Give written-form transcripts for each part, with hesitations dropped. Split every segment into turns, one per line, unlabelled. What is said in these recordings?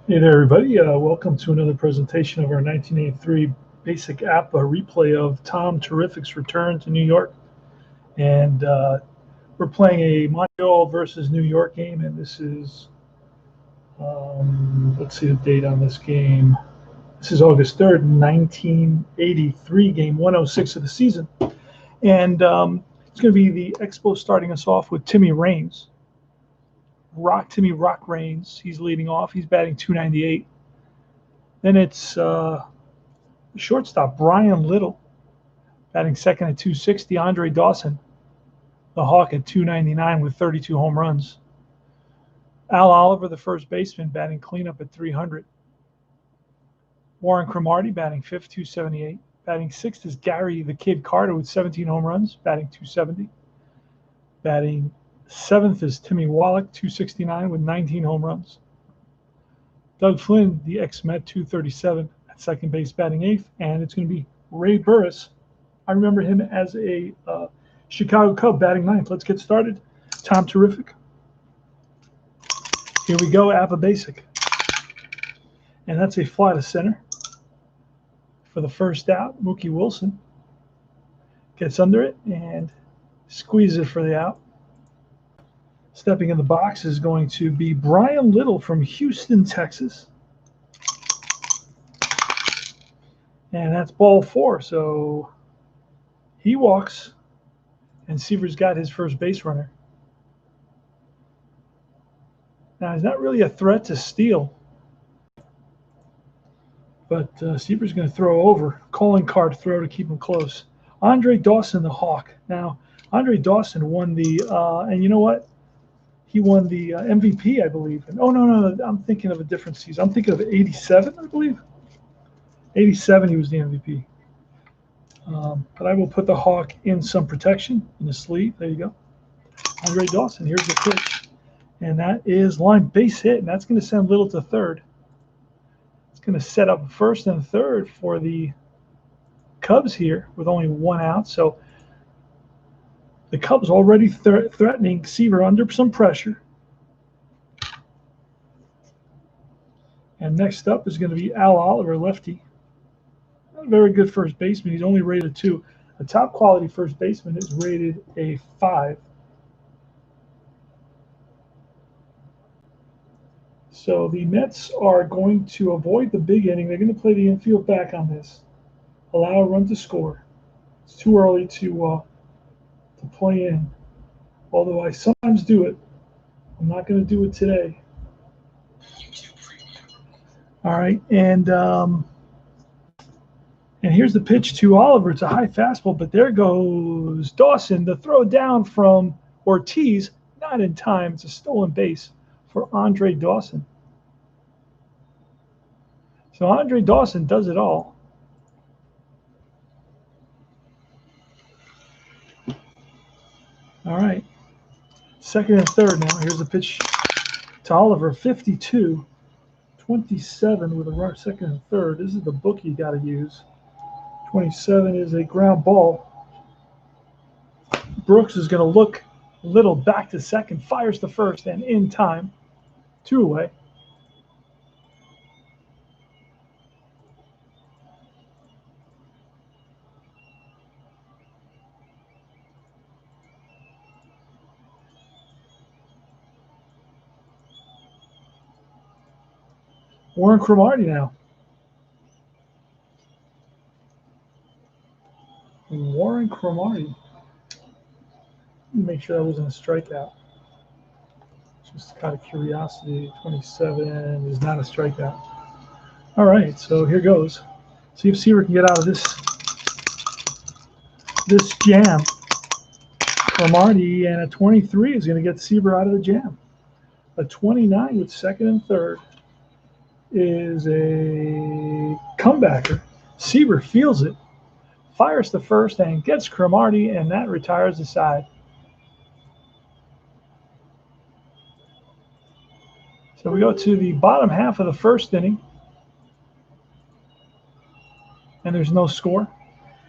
Hey there, everybody. Welcome to another presentation of our 1983 Basic App replay of Tom Terrific's return to New York. And we're playing a Montreal versus New York game, and this is, let's see the date on this game. This is August 3rd, 1983, game 106 of the season. And it's going to be the Expos starting us off with Timmy Raines. Timmy Rock Raines. He's leading off. He's batting 298. Then it's shortstop Brian Little, batting second at 260. Andre Dawson, the Hawk, at 299 with 32 home runs. Al Oliver, the first baseman, batting cleanup at 300. Warren Cromartie batting fifth, 278. Batting sixth is Gary the Kid Carter with 17 home runs, batting 270. Batting seventh is Timmy Wallach, 269 with 19 home runs. Doug Flynn, the ex-Met, 237 at second base, batting eighth, and it's going to be Ray Burris. I remember him as a Chicago Cub, batting ninth. Let's get started. Tom Terrific. Here we go, Appa Basic. And that's a fly to center for the first out. Mookie Wilson gets under it and squeezes it for the out. Stepping in the box is going to be Brian Little from Houston, Texas. And that's ball four. So he walks, and Seaver's got his first base runner. Now, he's not really a threat to steal, but Seaver's going to throw over. Calling card throw to keep him close. Andre Dawson, the Hawk. Now, Andre Dawson won the, and you know what? He won the MVP, I believe. And, no, I'm thinking of a different season. I'm thinking of 87, I believe. 87, he was the MVP. But I will put the Hawk in some protection in the sleeve. There you go. Andre Dawson, here's the pitch. And that is line base hit, and that's going to send Little to third. It's going to set up first and third for the Cubs here with only one out. So the Cubs already threatening Seaver under some pressure. And next up is going to be Al Oliver, lefty. Not a very good first baseman. He's only rated 2. A top quality first baseman is rated a 5. So the Mets are going to avoid the big inning. They're going to play the infield back on this. Allow a run to score. It's too early to play in. Although I sometimes do it. I'm not going to do it today. All right, and here's the pitch to Oliver. It's a high fastball, but there goes Dawson. The throw down from Ortiz, not in time. It's a stolen base for Andre Dawson. So Andre Dawson does it all. All right, second and third now. Here's the pitch to Oliver, 52. 27 with a second and third. This is the book you got to use. 27 is a ground ball. Brooks is going to look Little back to second, fires the first, and in time, 2 away. Warren Cromartie now. Warren Cromartie. Make sure that wasn't a strikeout. Just kind of curiosity. 27 is not a strikeout. All right, so here goes. See if Seaver can get out of this jam. Cromartie and a 23 is going to get Seaver out of the jam. A 29 with second and third is a comebacker. Seaver feels it, fires the first, and gets Cromartie, and that retires the side. So we go to the bottom half of the first inning, and there's no score.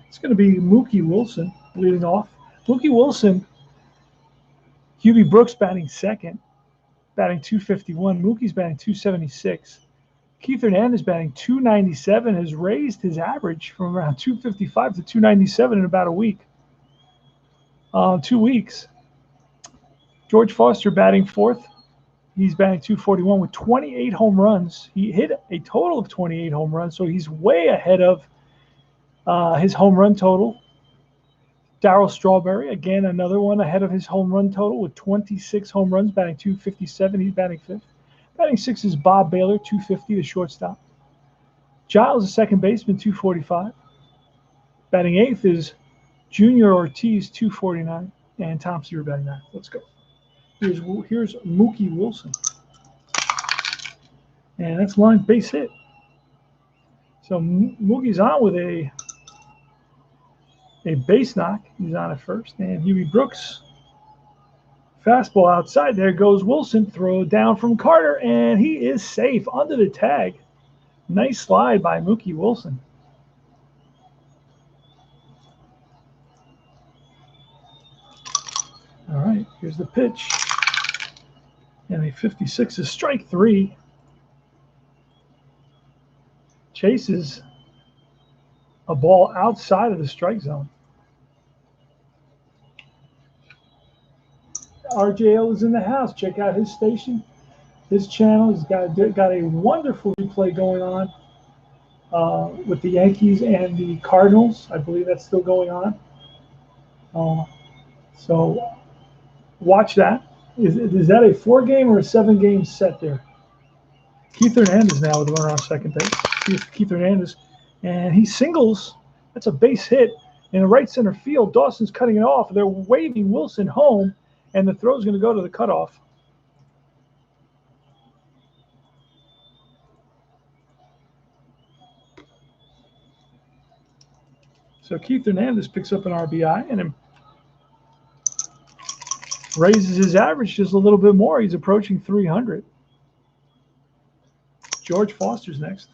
It's going to be Mookie Wilson leading off. Mookie Wilson, Hubie Brooks batting second, batting 251. Mookie's batting 276. Keith Hernandez batting 297 has raised his average from around 255 to 297 in about a week. 2 weeks. Jorge Foster batting fourth. He's batting 241 with 28 home runs. He hit a total of 28 home runs, so he's way ahead of his home run total. Darryl Strawberry, again, another one ahead of his home run total with 26 home runs, batting 257. He's batting fifth. Batting sixth is Bob Baylor, 250, the shortstop. Giles, the second baseman, 245. Batting eighth is Junior Ortiz, 249. And Tom Seaver batting ninth. Let's go. Here's Mookie Wilson. And that's line base hit. So Mookie's on with a base knock. He's on at first. And Huey Brooks. Fastball outside. There goes Wilson. Throw down from Carter. And he is safe under the tag. Nice slide by Mookie Wilson. All right. Here's the pitch. And a 56 is strike three. Chases a ball outside of the strike zone. RJL is in the house. Check out his station, his channel. He's got a wonderful replay going on with the Yankees and the Cardinals. I believe that's still going on. So watch that. Is that a 4-game or a 7-game set there? Keith Hernandez now with the runner on second base. Keith Hernandez, and he singles. That's a base hit in the right center field. Dawson's cutting it off. They're waving Wilson home, and the throw's going to go to the cutoff. So Keith Hernandez picks up an RBI and raises his average just a little bit more. He's approaching 300. Jorge Foster's next.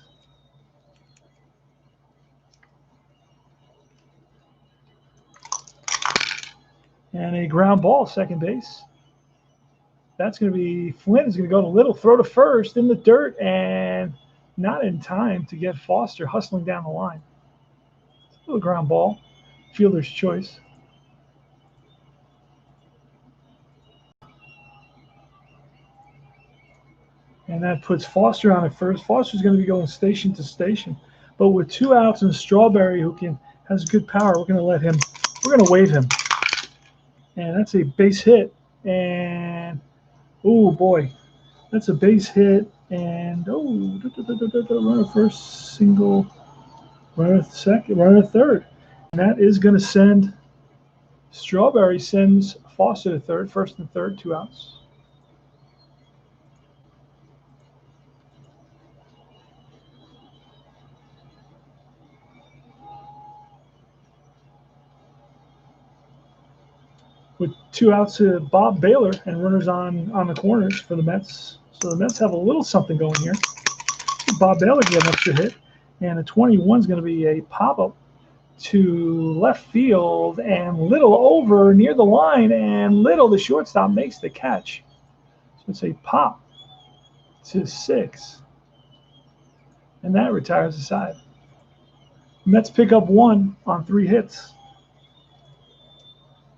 And a ground ball, second base. That's going to be Flynn is going to go to Little, throw to first in the dirt, and not in time to get Foster hustling down the line. It's a little ground ball, fielder's choice. And that puts Foster on at first. Foster's going to be going station to station. But with 2 outs and Strawberry, who has good power, we're going to wave him. And that's a base hit. And, oh, boy. That's a base hit. And, runner first, single, runner second, runner third. And that is going to send, Strawberry sends Foster to third, first and third, 2 outs. With 2 outs to Bob Baylor and runners on the corners for the Mets. So the Mets have a little something going here. Bob Baylor get an extra hit. And the 21 is going to be a pop-up to left field. And Little over near the line. And Little, the shortstop, makes the catch. So it's a pop to 6. And that retires the side. Mets pick up 1 on 3 hits.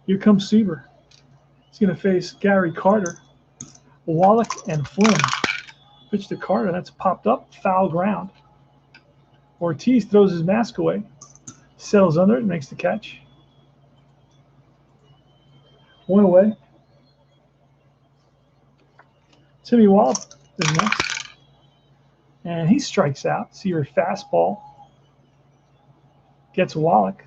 Here comes Seaver. He's going to face Gary Carter, Wallach, and Flynn. Pitch to Carter. That's popped up. Foul ground. Ortiz throws his mask away. Settles under it and makes the catch. 1 away. Timmy Wallach is next. And he strikes out. Seaver fastball. Gets Wallach.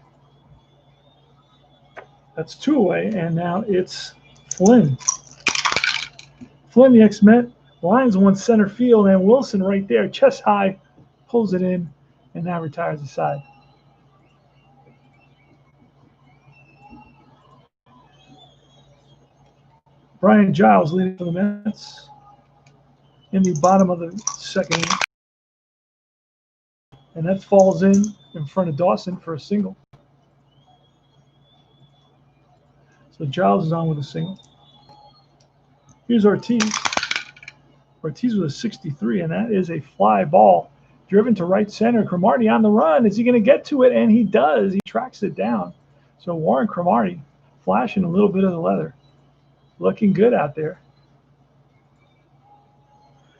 That's 2 away, and now it's Flynn. Flynn, the ex-Met, lines one center field, and Wilson right there, chest high, pulls it in, and now retires the side. Brian Giles leading for the Mets in the bottom of the second inning. And that falls in front of Dawson for a single. So Giles is on with a single. Here's Ortiz. Ortiz with a 63, and that is a fly ball. Driven to right center. Cromartie on the run. Is he going to get to it? And he does. He tracks it down. So Warren Cromartie flashing a little bit of the leather. Looking good out there.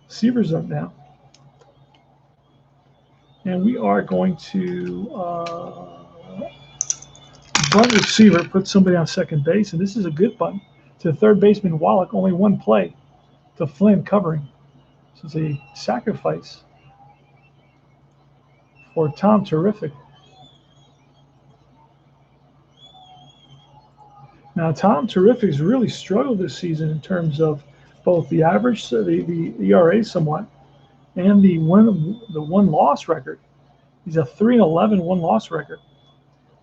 Seaver's up now. And we are going to bunt with Seaver, put somebody on second base. And this is a good bunt to third baseman Wallach. Only one play to Flynn covering. So it's a sacrifice for Tom Terrific. Now, Tom Terrific's really struggled this season in terms of both the average, so the ERA somewhat, and the one-loss record. He's a 3-11 one-loss record.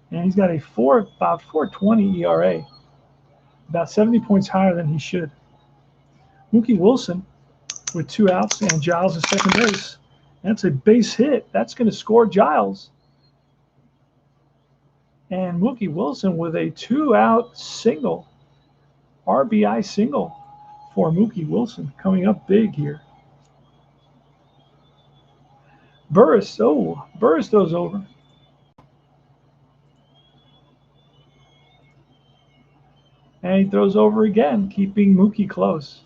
And he's got about 4.20 ERA, about 70 points higher than he should. Mookie Wilson with 2 outs and Giles at second base. That's a base hit. That's going to score Giles. And Mookie Wilson with a 2-out single, RBI single for Mookie Wilson, coming up big here. Burris throws over. And he throws over again, keeping Mookie close.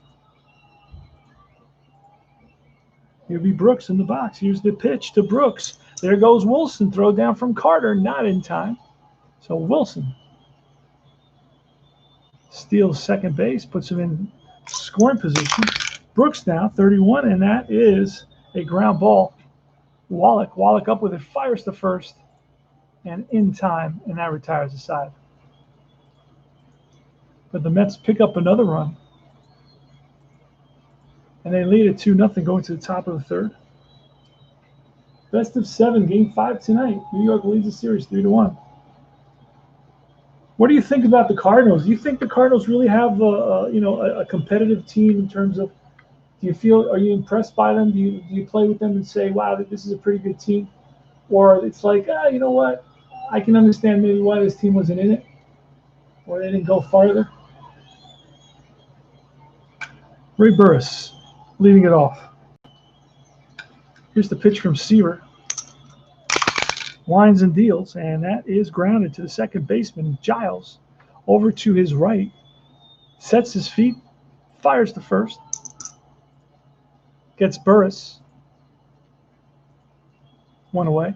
Here'll be Brooks in the box. Here's the pitch to Brooks. There goes Wilson. Throw down from Carter, not in time. So Wilson steals second base, puts him in scoring position. Brooks now, 31, and that is a ground ball. Wallach up with it, fires to first, and in time, and that retires the side. But the Mets pick up another run, and they lead at 2-0 going to the top of the third. Best of 7, Game 5 tonight. New York leads the series 3-1. What do you think about the Cardinals? Do you think the Cardinals really have a competitive team in terms of? Are you impressed by them? Do you play with them and say, wow, this is a pretty good team, or it's like, you know what, I can understand maybe why this team wasn't in it, or they didn't go farther. Ray Burris leading it off. Here's the pitch from Seaver. Winds and deals, and that is grounded to the second baseman, Giles, over to his right. Sets his feet, fires to first. Gets Burris. 1 away.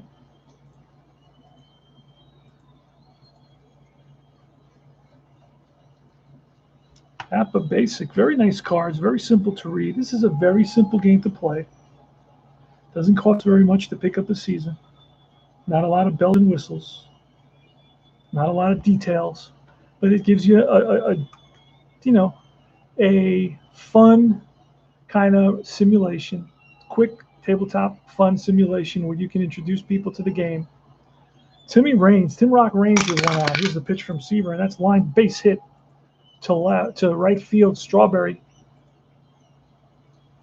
Appa Basic. Very nice cards. Very simple to read. This is a very simple game to play. Doesn't cost very much to pick up a season. Not a lot of bells and whistles. Not a lot of details. But it gives you a fun kind of simulation, quick tabletop fun simulation where you can introduce people to the game. Tim Rock Raines is one out. Here's the pitch from Seaver, and that's line base hit to right field. Strawberry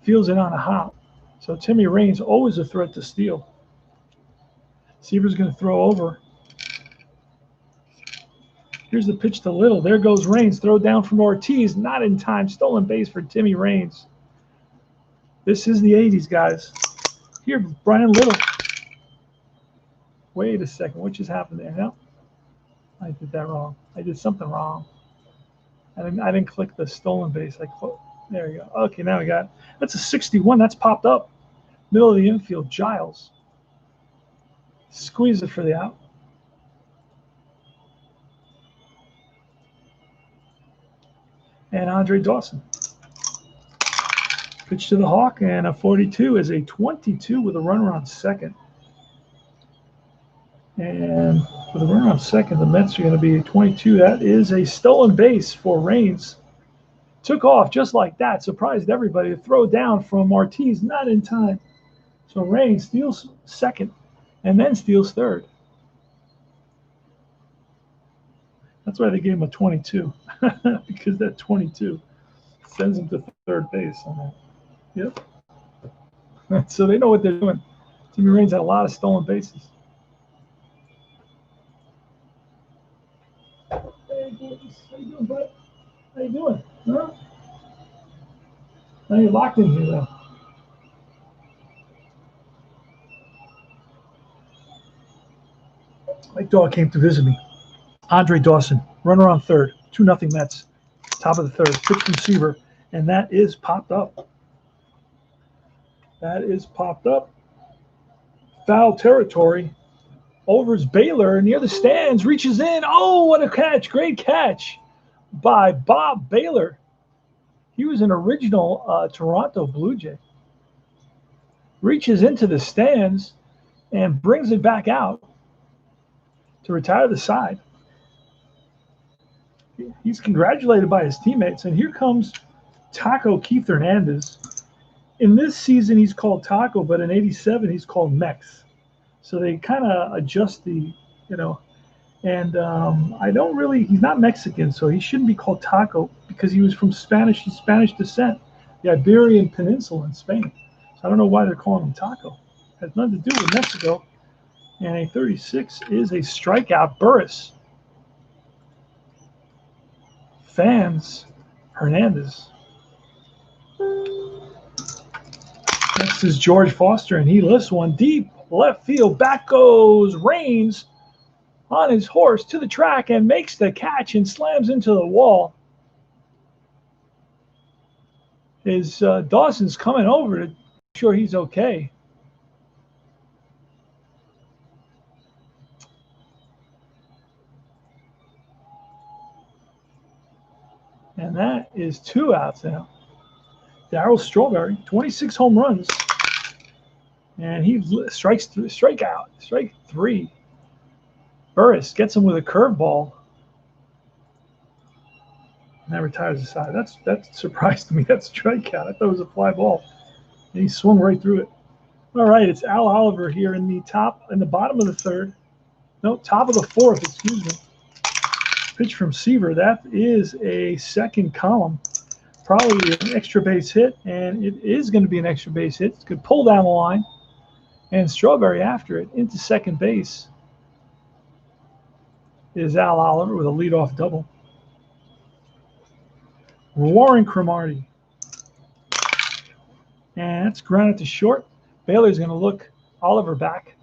fields it on a hop. So Timmy Raines always a threat to steal. Seaver's going to throw over. Here's the pitch to Little. There goes Raines. Throw down from Ortiz. Not in time. Stolen base for Timmy Raines. This is the 80s, guys. Here, Brian Little. Wait a second. What just happened there? No, I did that wrong. I did something wrong. I didn't click the stolen base. There you go. Okay, now we got it. That's a 61. That's popped up. Middle of the infield, Giles. Squeeze it for the out. And Andre Dawson. Pitch to the Hawk, and a 42 is a 22 with a runner on second. And for the runner on second, the Mets are going to be a 22. That is a stolen base for Raines. Took off just like that. Surprised everybody. To throw down from Ortiz, not in time. So Raines steals second and then steals third. That's why they gave him a 22, because that 22 sends him to third base on that. Yep. So they know what they're doing. Timmy Raines had a lot of stolen bases. Hey, Burris. How you doing, bud? How you doing? Huh? Now you're locked in here, though. My dog came to visit me. Andre Dawson, runner on third, 2-0 Mets. Top of the third, pitch from Seaver, and that is popped up. That is popped up. Foul territory. Overs Baylor near the stands, reaches in. Oh, what a catch. Great catch by Bob Baylor. He was an original Toronto Blue Jay. Reaches into the stands and brings it back out to retire the side. He's congratulated by his teammates. And here comes Taco Keith Hernandez. In this season, he's called Taco, but in '87, he's called Mex. So they kind of adjust the, and he's not Mexican, so he shouldn't be called Taco because he was from Spanish descent, the Iberian Peninsula in Spain. So I don't know why they're calling him Taco. It has nothing to do with Mexico. And a 36 is a strikeout. Burris. Fans Hernandez. Next is Jorge Foster, and he lifts one deep left field. Back goes Rains on his horse to the track and makes the catch and slams into the wall. Dawson's coming over to make sure he's okay. And that is 2 outs now. Darryl Strawberry, 26 home runs. And he strike 3. Burris gets him with a curveball. And that retires the side. That surprised me. That's a strikeout. I thought it was a fly ball. And he swung right through it. All right, it's Al Oliver here in the bottom of the third. No, top of the fourth, excuse me. Pitch from Seaver. That is a second column. Probably an extra base hit, and it is going to be an extra base hit. It's going to pull down the line, and Strawberry after it into second base is Al Oliver with a leadoff double. Warren Cromartie. And that's grounded to short. Baylor's going to look Oliver back.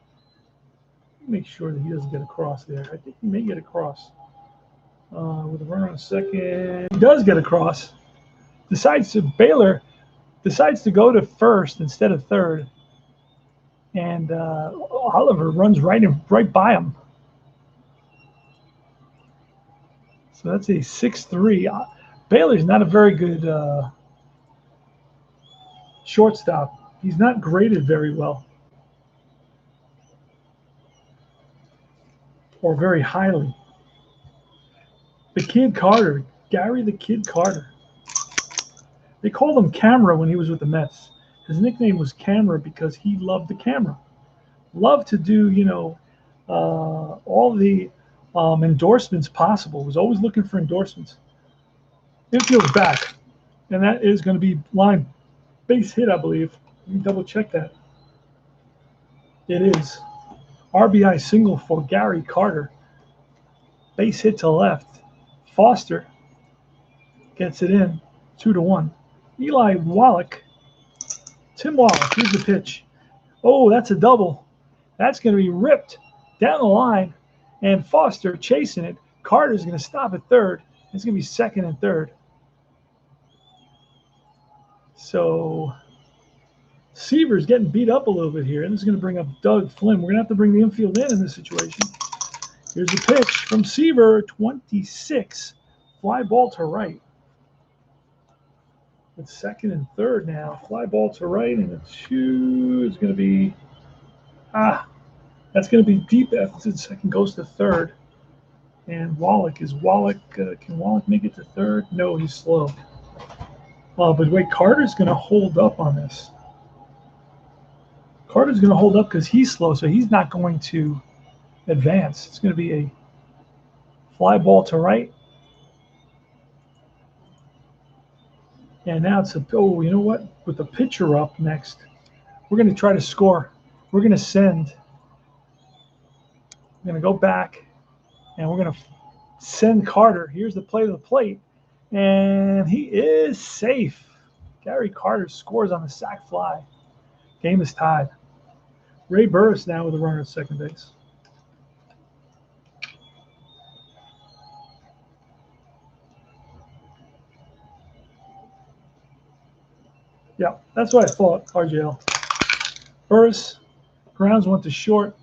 Make sure that he doesn't get across there. I think he may get across. With a runner on second. He does get across. Baylor decides to go to first instead of third. And Oliver runs right by him. So that's a 6-3. Baylor's not a very good shortstop. He's not graded very well. Or very highly. The Kid Carter, Gary the Kid Carter. They called him Camera when he was with the Mets. His nickname was Camera because he loved the camera. Loved to do, all the endorsements possible. Was always looking for endorsements. Infield's back. And that is going to be line base hit, I believe. Let me double check that. It is. RBI single for Gary Carter. Base hit to left. Foster gets it in, 2-1. Eli Wallach, Tim Wallach, here's the pitch. Oh, that's a double. That's going to be ripped down the line, and Foster chasing it. Carter's going to stop at third. It's going to be second and third. So Seaver's getting beat up a little bit here, and this is going to bring up Doug Flynn. We're going to have to bring the infield in this situation. Here's a pitch from Seaver, 26. Fly ball to right. It's second and third now. Fly ball to right, and the 2 is going to be, that's going to be deep after the second goes to third. And Wallach, can Wallach make it to third? No, he's slow. But wait, Carter's going to hold up on this. Carter's going to hold up because he's slow, so he's not going to advance. It's going to be a fly ball to right. And now it's you know what? With the pitcher up next, we're going to try to score. We're going to send. We're going to go back, and we're going to send Carter. Here's the play to the plate, and he is safe. Gary Carter scores on the sac fly. Game is tied. Ray Burris now with a runner at second base. Yeah, that's what I thought, RJL. Burris grounds one to short.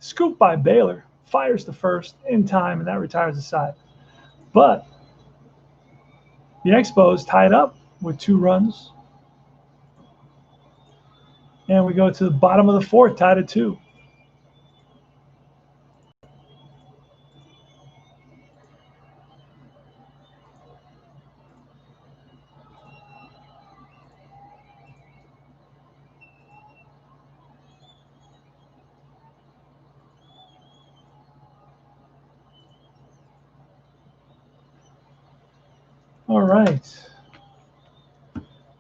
Scooped by Baylor. Fires the first in time, and that retires the side. But the Expos tied up with 2 runs. And we go to the bottom of the 4th, tied at 2. All right.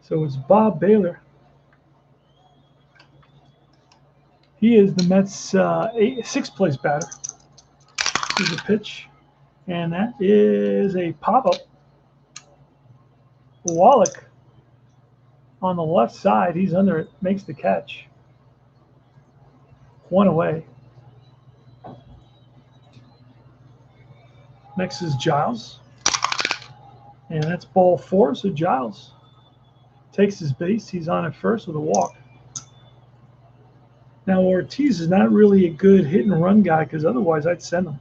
So it's Bob Baylor. He is the Mets' 6th place batter. Here's a pitch, and that is a pop-up. Wallach on the left side. He's under it, makes the catch. 1 away. Next is Giles, and that's ball 4. So Giles takes his base. He's on at first with a walk. Now Ortiz is not really a good hit and run guy because otherwise I'd send him.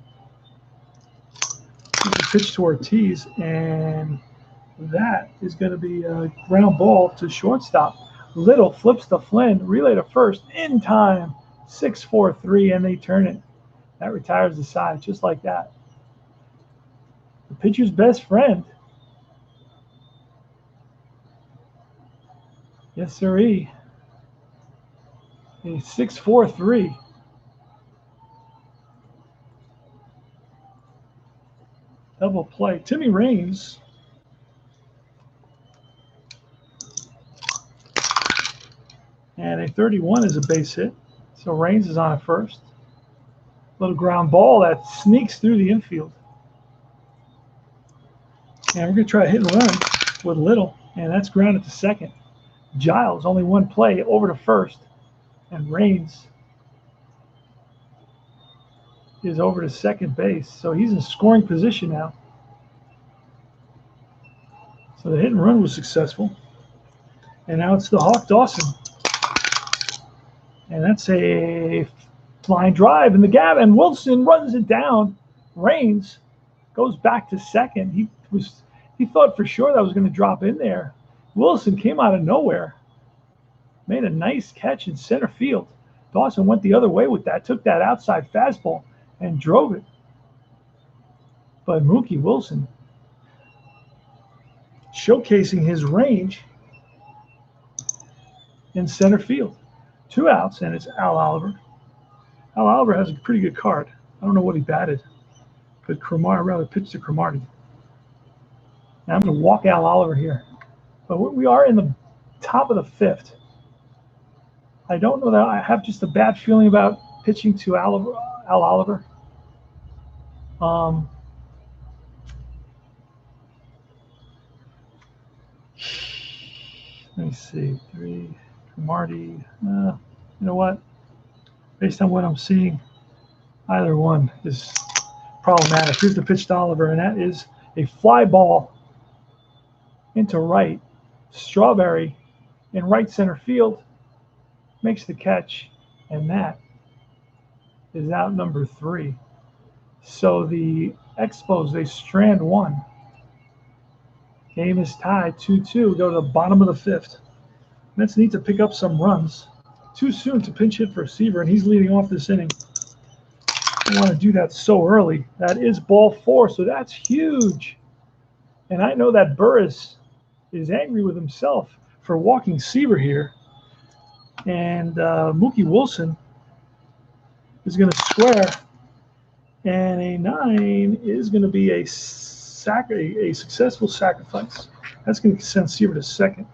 Here's a pitch to Ortiz, and that is going to be a ground ball to shortstop. Little flips to Flynn, relay to first in time. 6-4-3, and they turn it. That retires the side just like that. The pitcher's best friend. Yes, sirree. A 6-4-3. Double play. Timmy Raines. And a 31 is a base hit. So Raines is on at first. Little ground ball that sneaks through the infield. And we're going to try a hit and run with Little. And that's grounded to second. Giles, only 1 play, over to first. And Raines is over to second base. So he's in scoring position now. So the hit and run was successful. And now it's the Hawk Dawson. And that's a flying drive in the gap. And Wilson runs it down. Raines goes back to second. He thought for sure that was going to drop in there. Wilson came out of nowhere. Made a nice catch in center field. Dawson went the other way with that, took that outside fastball and drove it. But Mookie Wilson showcasing his range in center field. 2 outs, and it's Al Oliver. Al Oliver has a pretty good card. I don't know what he batted, but Cromartie rather pitched to Cromartie. Now I'm going to walk Al Oliver here. But we are in the top of the 5th. I don't know that I have just a bad feeling about pitching to Al Oliver. Let me see. 3, Cromartie. You know what? Based on what I'm seeing, either one is problematic. Here's the pitch to Oliver, and that is a fly ball into right. Strawberry in right center field makes the catch, and that is out number 3. So the Expos, they strand 1. Game is tied 2-2. Go to the bottom of the 5th. Mets need to pick up some runs. Too soon to pinch hit for Seaver, and he's leading off this inning. I want to do that so early. That is ball 4, so that's huge. And I know that Burris is angry with himself for walking Seaver here. And Mookie Wilson is going to square. And a 9 is going to be a successful sacrifice. That's going to send Seaver to second.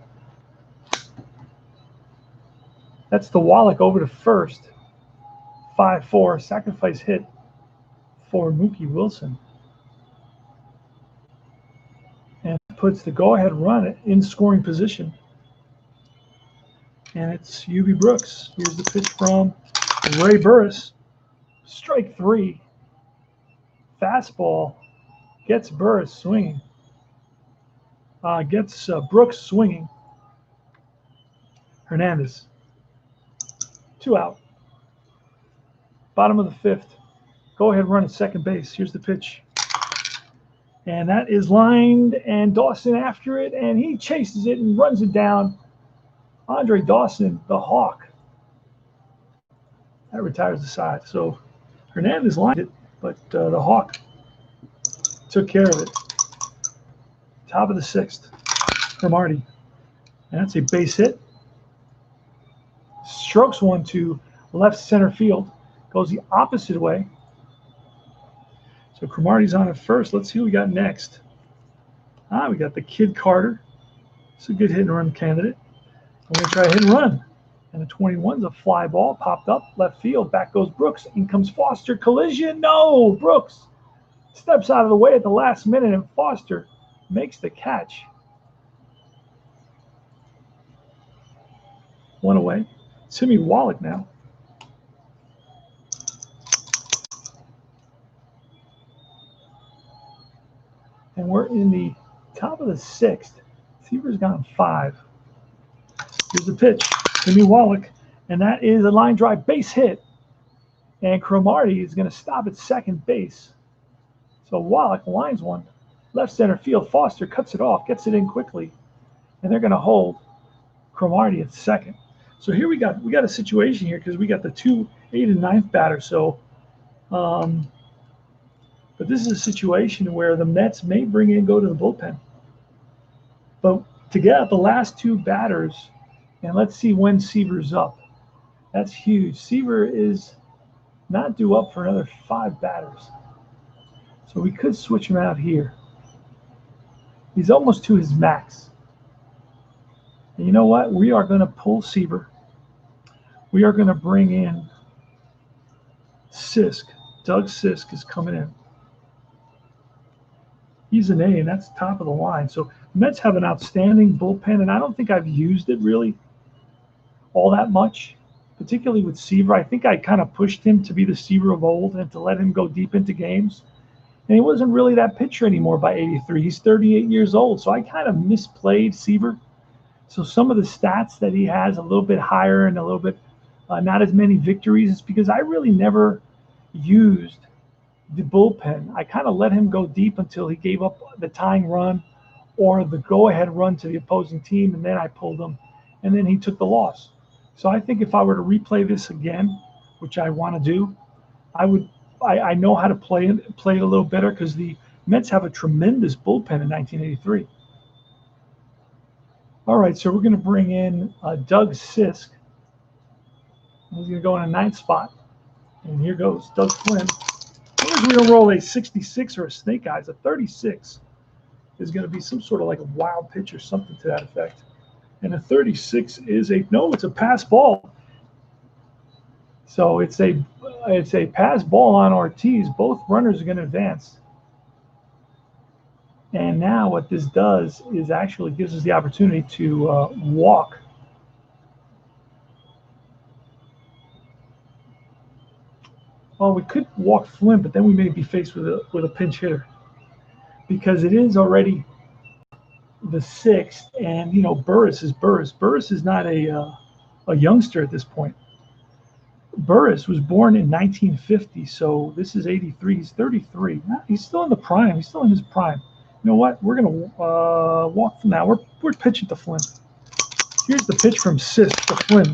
That's the Wallach over to first. 5-4, sacrifice hit for Mookie Wilson. And puts the go-ahead run in scoring position. And it's UB Brooks. Here's the pitch from Ray Burris. Strike 3. Fastball gets Burris swinging. Gets Brooks swinging. Hernandez. 2 out. Bottom of the 5th. Go ahead, run at second base. Here's the pitch. And that is lined, and Dawson after it, and he chases it and runs it down. Andre Dawson, the Hawk. That retires the side. So Hernandez lined it, but the Hawk took care of it. Top of the 6th for Marty. And that's a base hit. Strokes one to left center field. Goes the opposite way. So Cromartie's on at first. Let's see who we got next. We got the Kid Carter. It's a good hit and run candidate. I'm going to try a hit and run. And the 21's a fly ball. Popped up, left field. Back goes Brooks. In comes Foster. Collision. No! Brooks steps out of the way at the last minute, and Foster makes the catch. 1 away. Timmy Wallach now. And we're in the top of the 6th. Seaver's gone 5. Here's the pitch. Timmy Wallach. And that is a line drive base hit. And Cromartie is going to stop at second base. So Wallach lines one. Left center field. Foster cuts it off. Gets it in quickly. And they're going to hold Cromartie at second. So here we got a situation here because we got the 2, 8, and 9th batters. So but this is a situation where the Mets may bring in, go to the bullpen. But to get out the last 2 batters, and let's see when Seaver's up. That's huge. Seaver is not due up for another 5 batters. So we could switch him out here. He's almost to his max. And you know what? We are going to pull Seaver. We are going to bring in Sisk. Doug Sisk is coming in. He's an A, and that's top of the line. So Mets have an outstanding bullpen, and I don't think I've used it really all that much, particularly with Seaver. I think I kind of pushed him to be the Seaver of old and to let him go deep into games. And he wasn't really that pitcher anymore by 83. He's 38 years old, so I kind of misplayed Seaver. So some of the stats that he has a little bit higher and a little bit not as many victories is because I really never used the bullpen. I kind of let him go deep until he gave up the tying run or the go-ahead run to the opposing team, and then I pulled him, and then he took the loss. So I think if I were to replay this again, which I want to do, I know how to play it a little better because the Mets have a tremendous bullpen in 1983. All right, so we're going to bring in Doug Sisk. He's going to go in a 9th spot. And here goes Doug Flynn. As long as we don't roll a 66 or a snake eyes, a 36 is going to be some sort of like a wild pitch or something to that effect. And a 36 is it's a pass ball. So it's a pass ball on Ortiz. Both runners are going to advance. And now what this does is actually gives us the opportunity to walk. Well, we could walk Flynn, but then we may be faced with a pinch hitter because it is already the 6th, and Burris is Burris. Burris is not a youngster at this point. Burris was born in 1950, so this is 83. He's 33. He's still in the prime. He's still in his prime. You know what? We're going to walk from now. We're pitching to Flynn. Here's the pitch from Sisk to Flynn.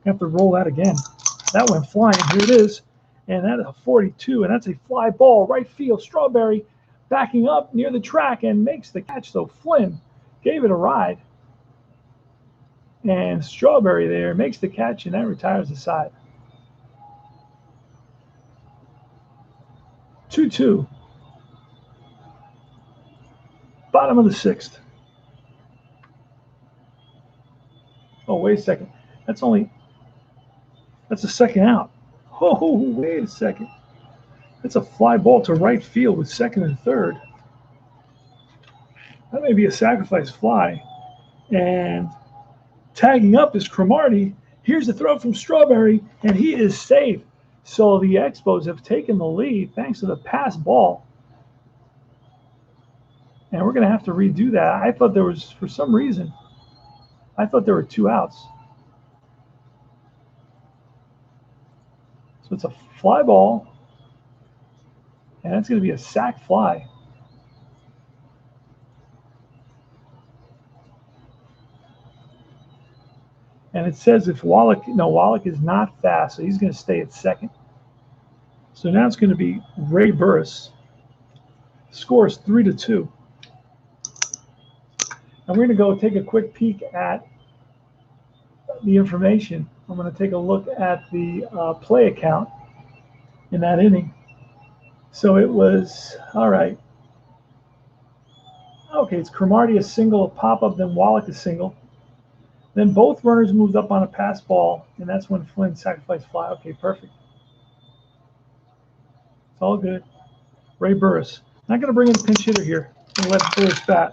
I have to roll that again. That went flying. Here it is. And that is a 42, and that's a fly ball. Right field, Strawberry backing up near the track and makes the catch. So Flynn gave it a ride. And Strawberry there makes the catch, and that retires the side. 2-2. Bottom of the 6th. Oh, wait a second. That's a second out. Oh, wait a second. That's a fly ball to right field with second and third. That may be a sacrifice fly. And tagging up is Cromartie. Here's the throw from Strawberry, and he is safe. So the Expos have taken the lead thanks to the pass ball. And we're going to have to redo that. I thought there was, for some reason, I thought there were 2 outs. So it's a fly ball, and that's going to be a sac fly. And it says if Wallach is not fast, so he's going to stay at second. So now it's going to be Ray Burris. Score is 3-2. And we're going to go take a quick peek at the information. I'm going to take a look at the play account in that inning. So it was, all right. Okay, it's Cromartie a single, a pop-up, then Wallach a single. Then both runners moved up on a pass ball, and that's when Flynn sacrificed fly. Okay, perfect. It's all good. Ray Burris. Not going to bring in a pinch hitter here. Going to let Burris bat.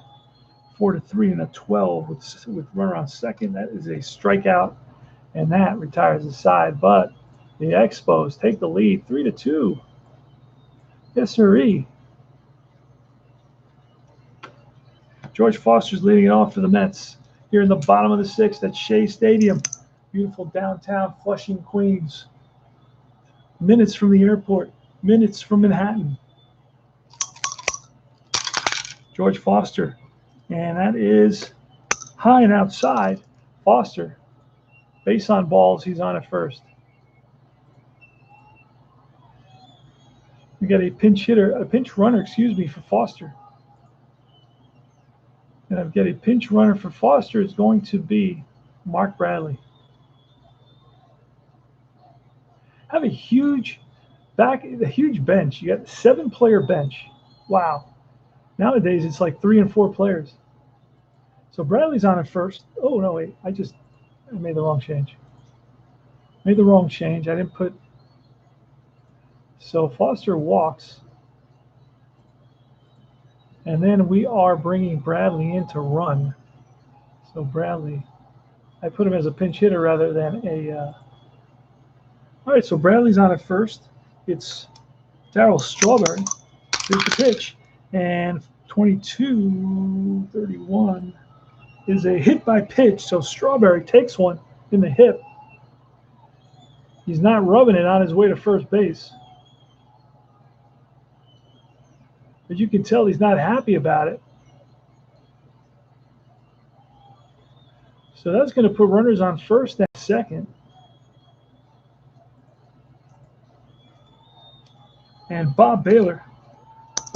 4-3 and a 12 with runner on second. That is a strikeout, and that retires the side. But the Expos take the lead, 3-2. Yes, sirree. Jorge Foster's leading it off for the Mets. Here in the bottom of the sixth at Shea Stadium. Beautiful downtown Flushing, Queens. Minutes from the airport. Minutes from Manhattan. Jorge Foster. And that is high and outside. Foster. Base on balls. He's on at first. We got a pinch runner, for Foster. And I've got a pinch runner for Foster. It's going to be Mark Bradley. Have a huge bench. You got a 7-player bench. Wow. Nowadays it's like 3 and 4 players. So Bradley's on at first. Oh no, wait. I made the wrong change. I didn't put. So Foster walks. And then we are bringing Bradley in to run. So Bradley, I put him as a pinch hitter rather than a. All right, so Bradley's on at first. It's Darryl Strawberry. Here's the pitch. And 22-31 is a hit by pitch. So Strawberry takes one in the hip. He's not rubbing it on his way to first base. But you can tell he's not happy about it. So that's going to put runners on first and second. And Bob Baylor's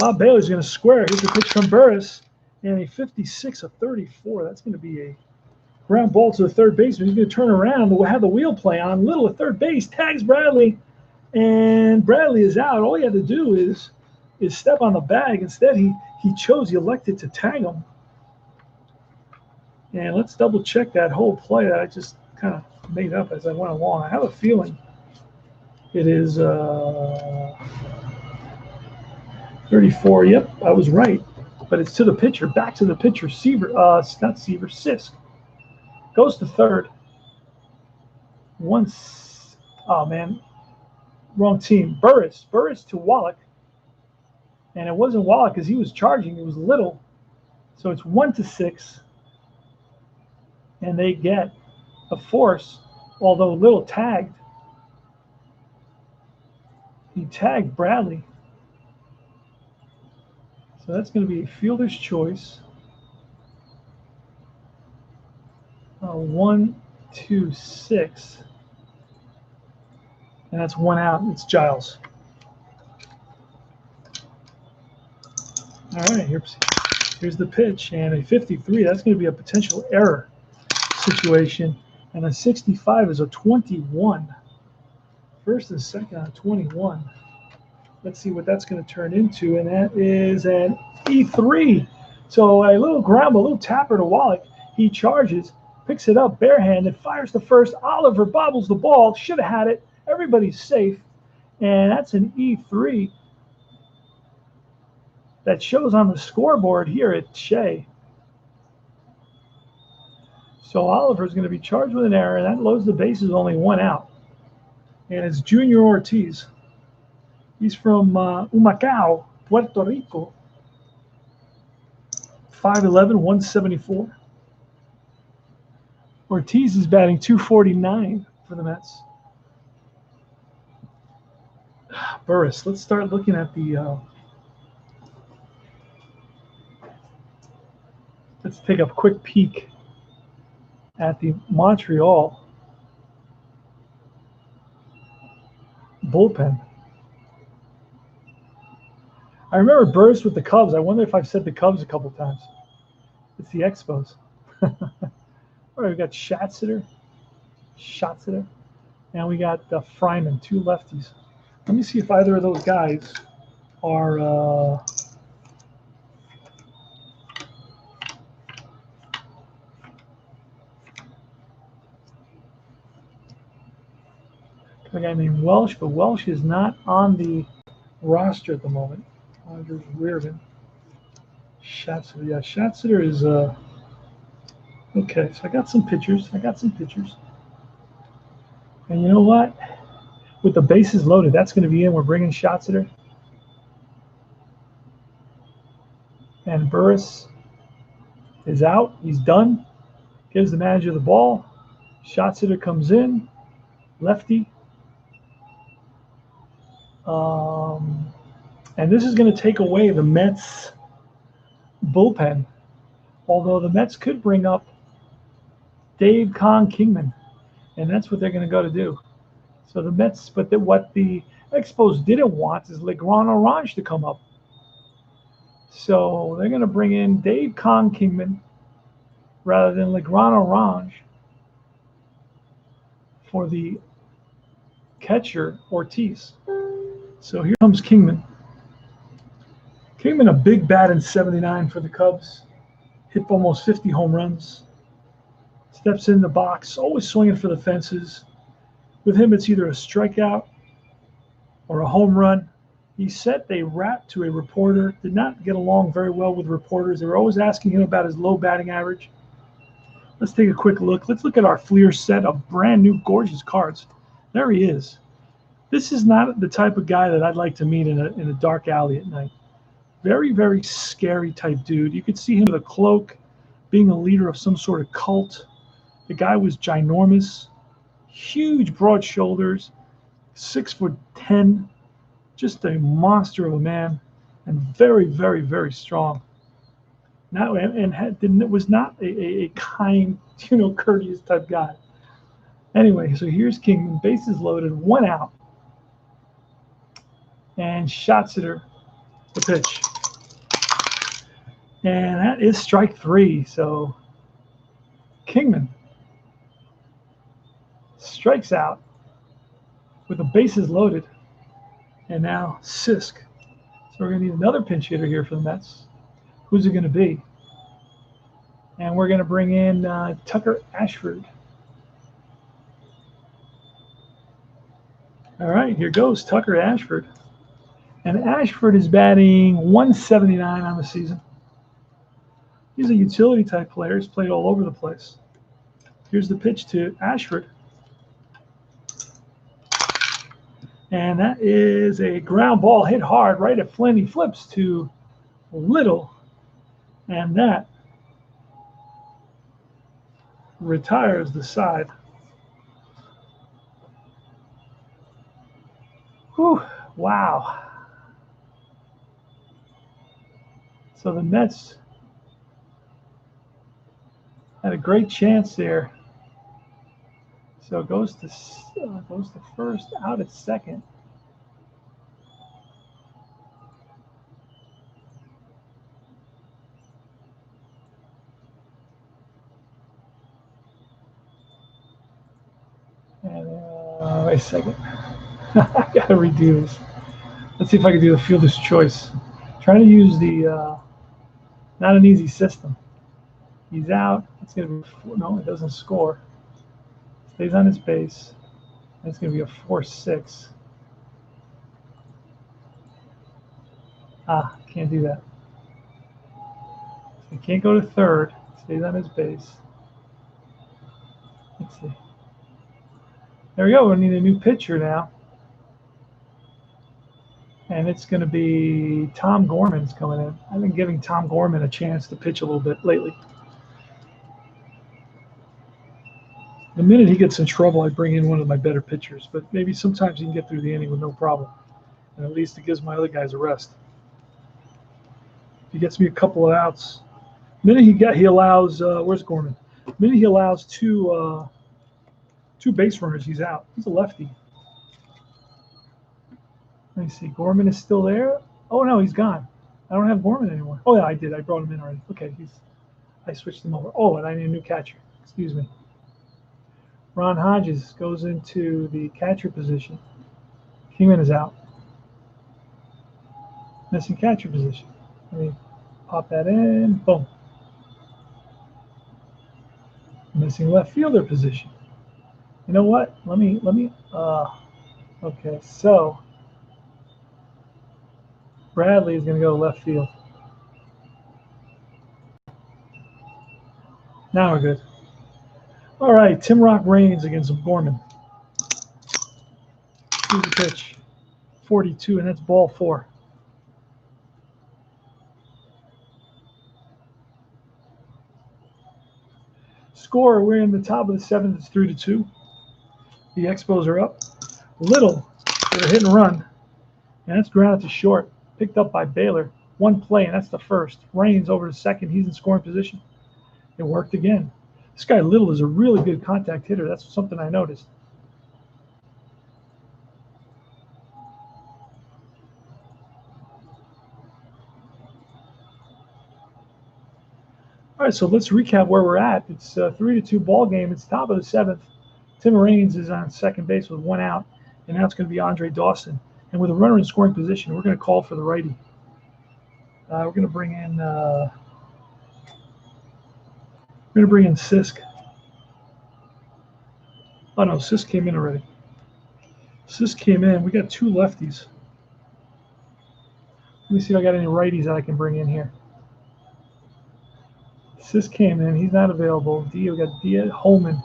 going to square. Here's the pitch from Burris. And a 56-34. That's going to be a ground ball to the third baseman. He's going to turn around. We'll have the wheel play on. Little at third base. Tags Bradley. And Bradley is out. All he had to do is step on the bag. Instead, he elected to tag him. And let's double check that whole play that I just kind of made up as I went along. I have a feeling it is 34. Yep, I was right. But it's to the pitcher, back to the pitcher. Seaver, not Seaver, Sisk. Goes to third. Oh man, wrong team. Burris to Wallach. And it wasn't Wallach because he was charging. It was Little. So it's 1-6. And they get a force, although Little tagged. He tagged Bradley. So that's going to be a fielder's choice. 1-2-6. And that's one out. It's Giles. All right, here's the pitch. And a 53, that's going to be a potential error situation. And a 65 is a 21. First and second on 21. Let's see what that's going to turn into. And that is an E3. So a little grab, a little tapper to Wallach. He charges, picks it up barehanded, fires the first. Oliver bobbles the ball. Should have had it. Everybody's safe. And that's an E3 that shows on the scoreboard here at Shea. So Oliver's going to be charged with an error, and that loads the bases, only one out. And it's Junior Ortiz. He's from Humacao, Puerto Rico. 5'11", 174. Ortiz is batting .249 for the Mets. Burris. Let's start looking at the. Let's take a quick peek at the Montreal bullpen. I remember Burris with the Cubs. I wonder if I've said the Cubs a couple times. It's the Expos. All right, we got Schatzeder, and we got Fryman, two lefties. Let me see if either of those guys are. A guy named Welsh, but Welsh is not on the roster at the moment. Rogers Reardon. Schatzeder. Yeah, Schatzeder is okay, so I got some pictures. And you know what? With the bases loaded, that's going to be in. We're bringing Schatzeder. And Burris is out. He's done. Gives the manager the ball. Schatzeder comes in. Lefty. And this is going to take away the Mets bullpen. Although the Mets could bring up Dave Kingman, and that's what they're going to go to do. So the Mets, but what the Expos didn't want is Legrand Orange to come up. So they're going to bring in Dave Kingman rather than Legrand Orange for the catcher Ortiz. So here comes Kingman. Kingman, a big bat in '79 for the Cubs. Hit almost 50 home runs. Steps in the box, always swinging for the fences. With him, it's either a strikeout or a home run. He sent a rap to a reporter. Did not get along very well with reporters. They were always asking him about his low batting average. Let's take a quick look. Let's look at our Fleer set of brand new gorgeous cards. There he is. This is not the type of guy that I'd like to meet in a dark alley at night. Very, very scary type dude. You could see him with a cloak, being a leader of some sort of cult. The guy was ginormous, huge, broad shoulders, 6'10", just a monster of a man, and very, very, very strong. Now, was not a kind, courteous type guy. Anyway, so here's Kingman, bases loaded, 1 out, and Schatzeder, the pitch. And that is strike 3. So Kingman strikes out with the bases loaded. And now Sisk. So we're going to need another pinch hitter here for the Mets. Who's it going to be? And we're going to bring in Tucker Ashford. All right, here goes Tucker Ashford. And Ashford is batting 179 on the season. He's a utility type player. He's played all over the place. Here's the pitch to Ashford. And that is a ground ball hit hard right at Flynn. He flips to Little. And that retires the side. Whew, wow. So the Mets had a great chance there. So it goes to first, out at second. And wait a second. I gotta redo this. Let's see if I can do the fielder's choice. Trying to use the not an easy system. He's out. It's gonna be no, it doesn't score. Stays on his base. And it's gonna be a 4-6. Can't do that. So he can't go to third. Stays on his base. Let's see. There we go. We need a new pitcher now. And it's going to be Tom Gorman's coming in. I've been giving Tom Gorman a chance to pitch a little bit lately. The minute he gets in trouble, I bring in one of my better pitchers. But maybe sometimes he can get through the inning with no problem. and at least it gives my other guys a rest. If he gets me a couple of outs, the minute he allows where's Gorman? The minute he allows two base runners, he's out. He's a lefty. Let me see. Gorman is still there. Oh no, he's gone. I don't have Gorman anymore. Oh yeah, I did. I brought him in already. Okay, I switched him over. Oh, and I need a new catcher. Excuse me. Ron Hodges goes into the catcher position. Kingman is out. Missing catcher position. Let me pop that in. Boom. Missing left fielder position. You know what? Okay, so Bradley is going to go left field. Now we're good. All right, Tim Rock Reigns against Gorman. Here's the pitch. 42, and that's ball 4. Score, we're in the top of the 7th. It's 3-2. The Expos are up. Little with a hit and run, and that's grounded to short. Picked up by Baylor. One play, and that's the first. Reigns over to second. He's in scoring position. It worked again. This guy Little is a really good contact hitter. That's something I noticed. All right, so let's recap where we're at. It's a 3-2 ball game. It's top of the 7th. Tim Reigns is on second base with 1 out, and now it's going to be Andre Dawson. And with a runner in scoring position, we're going to call for the righty. We're going to bring in Sisk. Oh no, Sisk came in already. Sisk came in. We got 2 lefties. Let me see if I got any righties that I can bring in here. Sisk came in. He's not available. We got Diaz, Holman.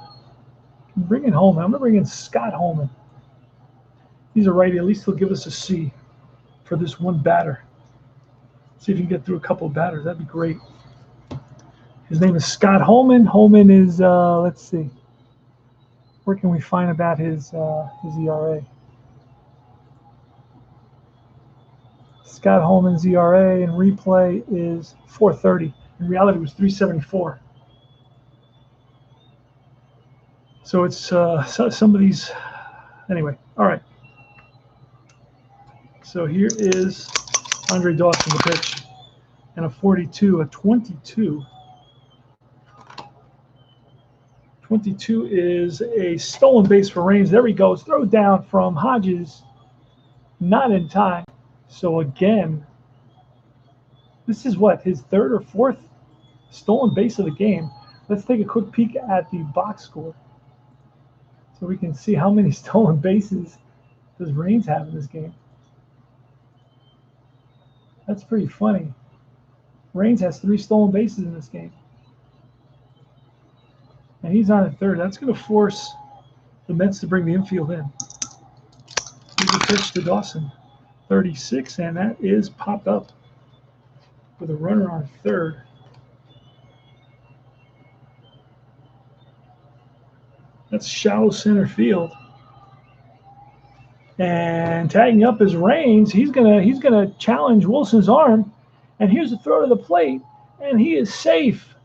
Bring in Holman. I'm going to bring in Scott Holman. He's a righty. At least he'll give us a C for this one batter. See if you can get through a couple of batters. That'd be great. His name is Scott Holman. Holman is, let's see. Where can we find about his ERA? Scott Holman's ERA in replay is 4.30. In reality, it was 3.74. So it's some of these. Anyway, all right. So here is Andre Dawson, the pitch, and a 42, a 22. 22 is a stolen base for Reigns. There he goes. Throw down from Hodges. Not in time. So again, this is what, his 3rd or 4th stolen base of the game. Let's take a quick peek at the box score so we can see how many stolen bases does Reigns have in this game. That's pretty funny. Reigns has 3 stolen bases in this game. And he's on at 3rd. That's going to force the Mets to bring the infield in. Here's the pitch to Dawson. 36, and that is popped up with a runner on 3rd. That's shallow center field. And tagging up is Reigns. He's gonna challenge Wilson's arm. And here's a throw to the plate, and he is safe.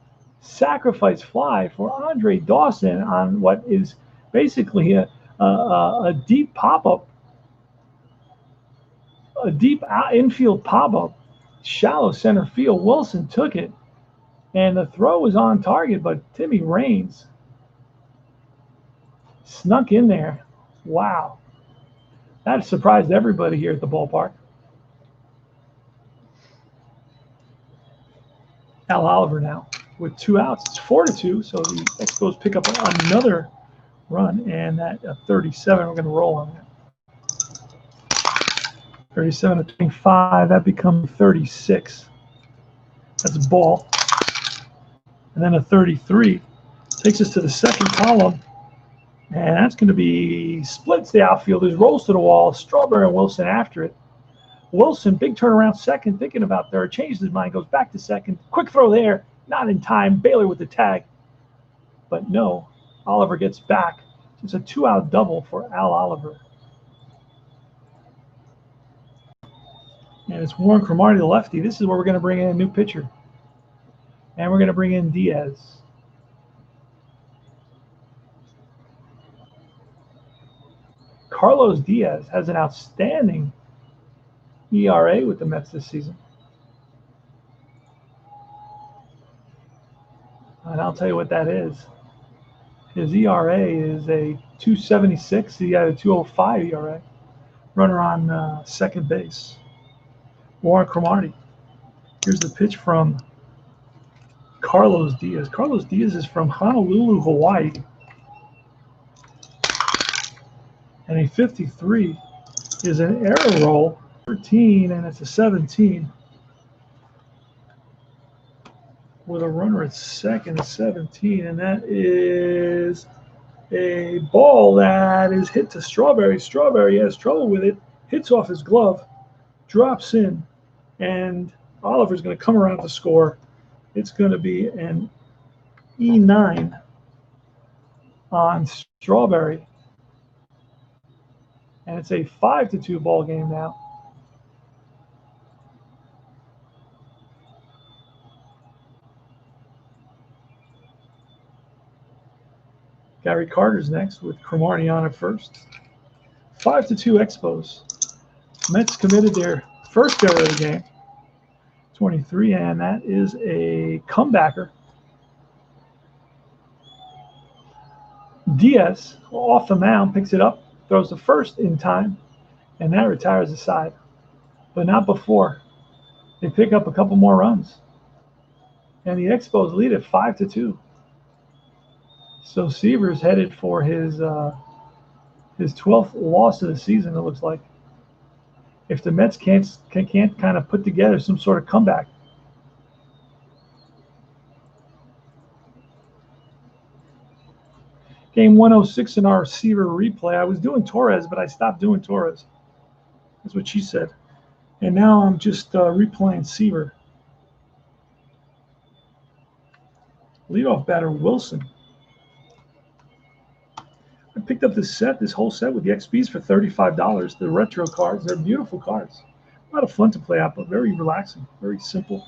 Sacrifice fly for Andre Dawson on what is basically a deep pop-up, a deep infield pop-up, shallow center field. Wilson took it, and the throw was on target, but Timmy Reigns snuck in there. Wow. That surprised everybody here at the ballpark. Al Oliver now with 2 outs. It's 4-2, so the Expos pick up another run, and that 37, we're going to roll on that. 37 to 25, that becomes 36. That's a ball. And then a 33 takes us to the second column, and that's going to be splits the outfielders, rolls to the wall, Strawberry and Wilson after it. Wilson, big turnaround second, thinking about third, changes his mind, goes back to second. Quick throw there, not in time. Baylor with the tag. But no, Oliver gets back. It's a 2-out double for Al Oliver. And it's Warren Cromartie, the lefty. This is where we're going to bring in a new pitcher. And we're going to bring in Diaz. Carlos Diaz has an outstanding ERA with the Mets this season. And I'll tell you what that is. His ERA is a 2.76. He had a 2.05 ERA. Runner on second base. Warren Cromartie. Here's the pitch from Carlos Diaz. Carlos Diaz is from Honolulu, Hawaii. And a 53 is an error roll, 13, and it's a 17. With a runner at second, a 17, and that is a ball that is hit to Strawberry. Strawberry has trouble with it, hits off his glove, drops in, and Oliver's going to come around to score. It's going to be an E9 on Strawberry. And it's a 5-2 ball game now. Gary Carter's next with Cromartie on at first. 5-2 Expos. Mets committed their first error of the game. 23, and that is a comebacker. Diaz off the mound picks it up, throws the first in time, and that retires the side. But not before they pick up a couple more runs. And the Expos lead at 5-2. So Seaver's headed for his 12th loss of the season, it looks like. If the Mets can't kind of put together some sort of comeback. Game 106 in our Seaver replay. I was doing Torres, but I stopped doing Torres. That's what she said. And now I'm just replaying Seaver. Leadoff batter Wilson. I picked up this whole set with the XPs for $35. The retro cards, they're beautiful cards. A lot of fun to play out, but very relaxing, very simple.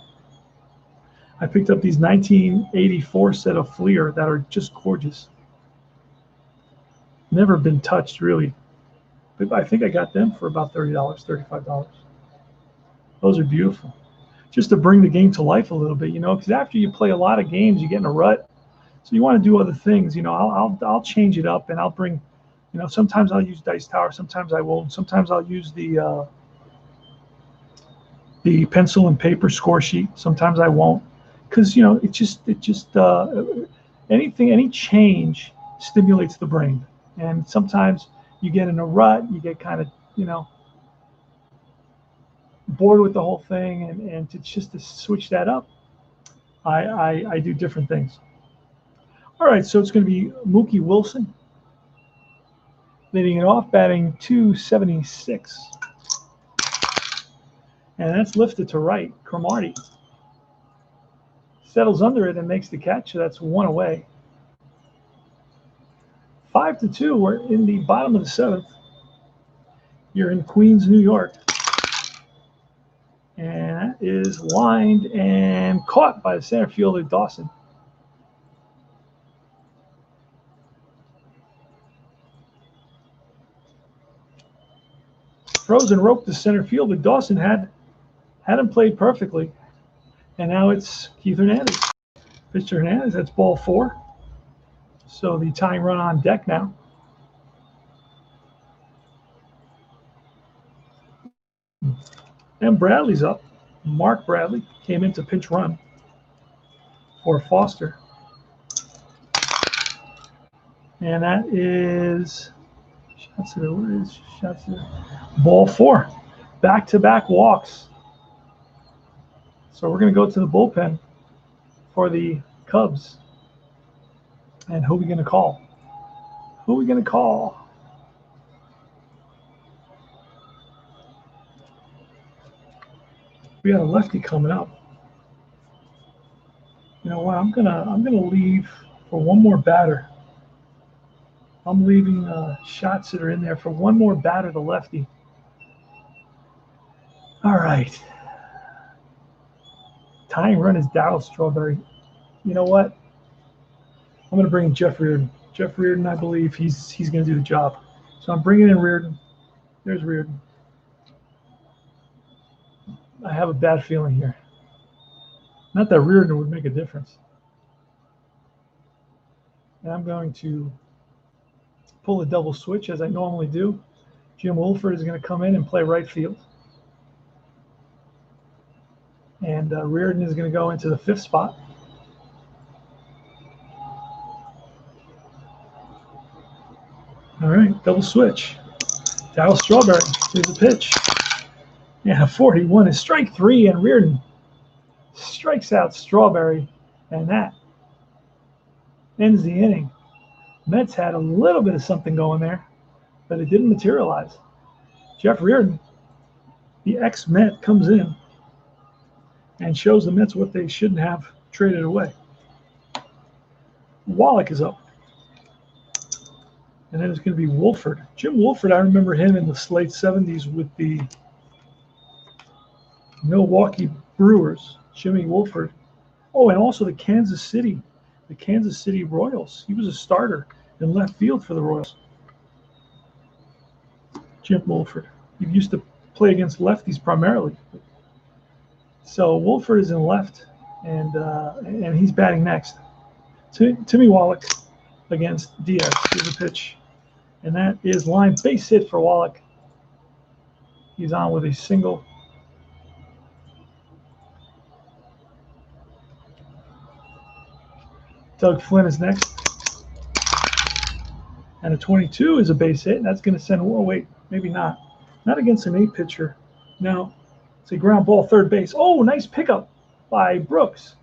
I picked up these 1984 set of Fleer that are just gorgeous. Never been touched, really. But I think I got them for about $30, $35. Those are beautiful. Just to bring the game to life a little bit, because after you play a lot of games, you get in a rut. So you want to do other things, I'll change it up, and I'll bring, sometimes I'll use Dice Tower, sometimes I won't. Sometimes I'll use the pencil and paper score sheet. Sometimes I won't, because any change stimulates the brain, and sometimes you get in a rut, you get kind of bored with the whole thing, and to switch that up, I do different things. All right, so it's going to be Mookie Wilson leading it off, batting 276. And that's lifted to right. Cromartie settles under it and makes the catch, so that's one away. 5-2, we're in the bottom of the seventh. You're in Queens, New York. And that is lined and caught by the center fielder, Dawson. Frozen rope to center field, but Dawson hadn't played perfectly. And now it's Keith Hernandez. Pitch to Hernandez, that's ball 4. So the tying run on deck now. And Bradley's up. Mark Bradley came in to pinch run for Foster. And that is ball 4. Back-to-back walks. So we're going to go to the bullpen for the Cubs. And who are we going to call? Who are we going to call? We got a lefty coming up. You know what? I'm gonna leave for one more batter. I'm leaving shots that are in there for one more batter, the lefty. All right. Tying run is Darryl Strawberry. You know what? I'm going to bring in Jeff Reardon. Jeff Reardon, I believe he's going to do the job. So I'm bringing in Reardon. There's Reardon. I have a bad feeling here. Not that Reardon would make a difference. And I'm going to pull a double switch as I normally do. Jim Wolford is going to come in and play right field. And Reardon is going to go into the 5th spot. All right, double switch. Darryl Strawberry, here's the pitch. And a 41 is strike 3, and Reardon strikes out Strawberry, and that ends the inning. Mets had a little bit of something going there, but it didn't materialize. Jeff Reardon, the ex-Met, comes in and shows the Mets what they shouldn't have traded away. Wallach is up. And then it's going to be Wolford. Jim Wolford, I remember him in the late 70s with the Milwaukee Brewers. Jimmy Wolford. Oh, and also the Kansas City Royals. He was a starter in left field for the Royals. Jim Wolford. He used to play against lefties primarily. So Wolford is in left, and he's batting next. Timmy Wallach against Diaz. Here's a pitch. And that is line base hit for Wallach. He's on with a single. Doug Flynn is next. And a 22 is a base hit, and that's going to send, oh, wait, maybe not. Not against an 8 pitcher. No, it's a ground ball, third base. Oh, nice pickup by Brooks.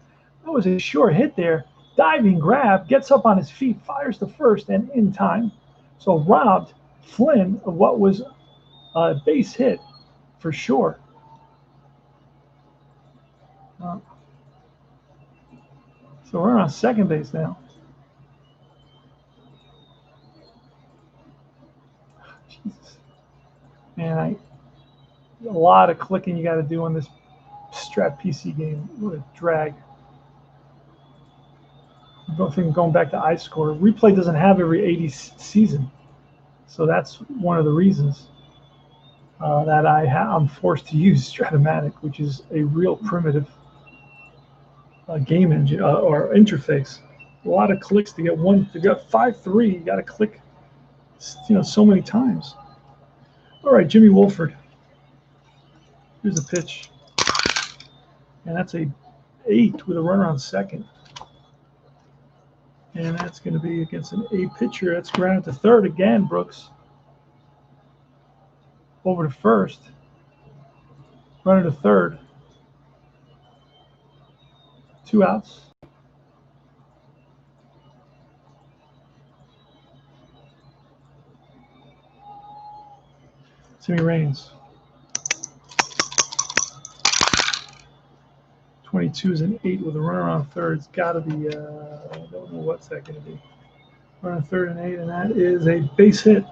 That was a sure hit there. Diving grab, gets up on his feet, fires to first, and in time. So robbed Flynn of what was a base hit for sure. So we're on second base now. Jesus. Man, a lot of clicking you got to do on this Strat PC game. What a drag. I think going back to iScore, replay doesn't have every 80 season, so that's one of the reasons that I'm forced to use Stratomatic, which is a real primitive game engine or interface. A lot of clicks to get one. To get 5-3, you got to click, so many times. All right, Jimmy Wolford. Here's a pitch, and that's a 8 with a runner on second. And that's going to be against an 8 pitcher. That's grounded to third again, Brooks. Over to first. Runner to third. 2 outs. Timmy Raines. 22 is an 8 with a runner on third. It's got to be, I don't know what's that going to be. Runner on third and 8, and that is a base hit.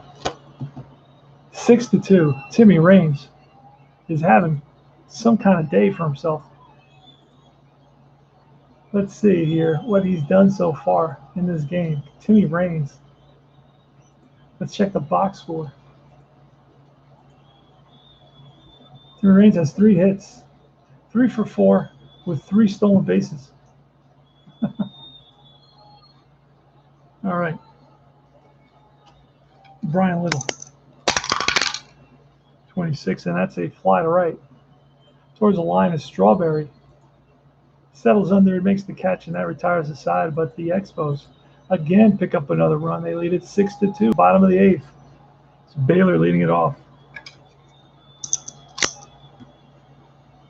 6-2. Timmy Raines is having some kind of day for himself. Let's see here what he's done so far in this game. Timmy Raines. Let's check the box score. Timmy Raines has 3 hits, 3 for 4. With 3 stolen bases. All right. Brian Little. 26, and that's a fly to right. Towards the line is Strawberry. Settles under, makes the catch, and that retires the side. But the Expos again pick up another run. They lead it 6-2, bottom of the 8th. It's Baylor leading it off.